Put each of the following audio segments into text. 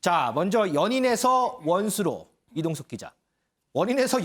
자, 먼저 연인에서 원수로 이동숙 기자. 원인에서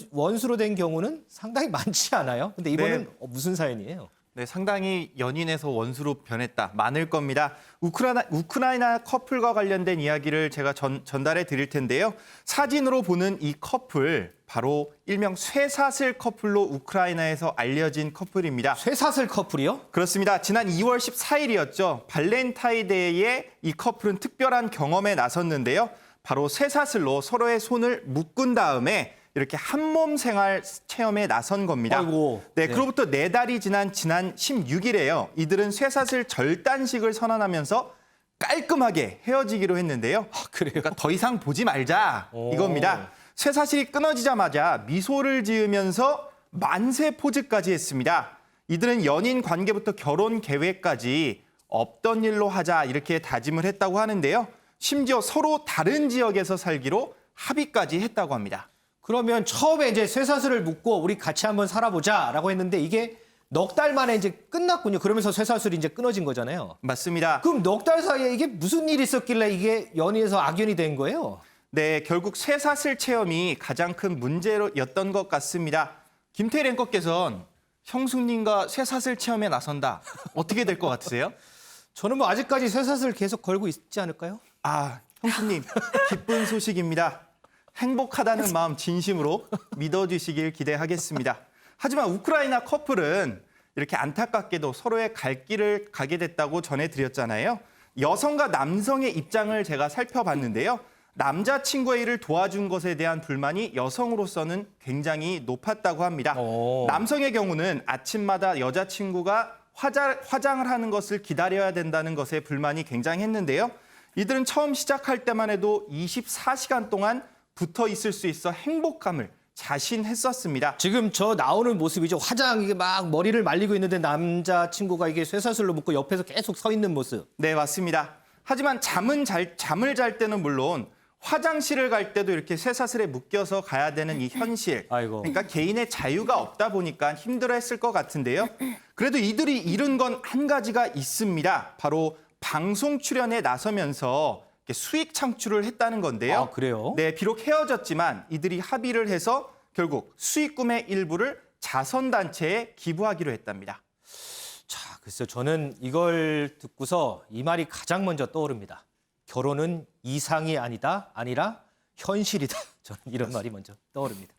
원수로 된 경우는 상당히 많지 않아요? 근데 이번엔 무슨 사연이에요? 네, 상당히 연인에서 원수로 변했다. 많을 겁니다. 우크라이나 커플과 관련된 이야기를 제가 전달해 드릴 텐데요. 사진으로 보는 이 커플, 바로 일명 쇠사슬 커플로 우크라이나에서 알려진 커플입니다. 쇠사슬 커플이요? 그렇습니다. 지난 2월 14일이었죠. 발렌타인데이에 이 커플은 특별한 경험에 나섰는데요. 바로 쇠사슬로 서로의 손을 묶은 다음에 이렇게 한몸 생활 체험에 나선 겁니다. 아이고. 네, 그로부터 4달이 지난 16일에요. 이들은 쇠사슬 절단식을 선언하면서 깔끔하게 헤어지기로 했는데요. 그래요? 그러니까 더 이상 보지 말자 이겁니다. 쇠사슬이 끊어지자마자 미소를 지으면서 만세 포즈까지 했습니다. 이들은 연인 관계부터 결혼 계획까지 없던 일로 하자 이렇게 다짐을 했다고 하는데요. 심지어 서로 다른 지역에서 살기로 합의까지 했다고 합니다. 그러면 처음에 이제 쇠사슬을 묶고 우리 같이 한번 살아보자라고 했는데 이게 넉 달 만에 이제 끝났군요. 그러면서 쇠사슬이 이제 끊어진 거잖아요. 맞습니다. 그럼 넉 달 사이에 이게 무슨 일이 있었길래 이게 연인에서 악연이 된 거예요? 네, 결국 쇠사슬 체험이 가장 큰 문제였던 것 같습니다. 김태일 앵커께서는 형수님과 쇠사슬 체험에 나선다. 어떻게 될 것 같으세요? 저는 뭐 아직까지 쇠사슬 계속 걸고 있지 않을까요? 아, 형수님, 기쁜 소식입니다. 행복하다는 마음 진심으로 믿어주시길 기대하겠습니다. 하지만 우크라이나 커플은 이렇게 안타깝게도 서로의 갈 길을 가게 됐다고 전해드렸잖아요. 여성과 남성의 입장을 제가 살펴봤는데요. 남자친구의 일을 도와준 것에 대한 불만이 여성으로서는 굉장히 높았다고 합니다. 남성의 경우는 아침마다 여자친구가 화장을 하는 것을 기다려야 된다는 것에 불만이 굉장했는데요. 이들은 처음 시작할 때만 해도 24시간 동안 붙어 있을 수 있어 행복감을 자신했었습니다. 지금 저 나오는 모습이죠. 화장 이게 막 머리를 말리고 있는데 남자친구가 이게 쇠사슬로 묶고 옆에서 계속 서 있는 모습. 네, 맞습니다. 하지만 잠을 잘 때는 물론 화장실을 갈 때도 이렇게 쇠사슬에 묶여서 가야 되는 이 현실. 아이고. 그러니까 개인의 자유가 없다 보니까 힘들어했을 것 같은데요. 그래도 이들이 이룬 건 한 가지가 있습니다. 바로 방송 출연에 나서면서 수익 창출을 했다는 건데요. 아, 그래요? 네, 비록 헤어졌지만 이들이 합의를 해서 결국 수익금의 일부를 자선단체에 기부하기로 했답니다. 자, 글쎄요. 저는 이걸 듣고서 이 말이 가장 먼저 떠오릅니다. 결혼은 이상이 아니라 현실이다. 저는 이런 말이 먼저 떠오릅니다.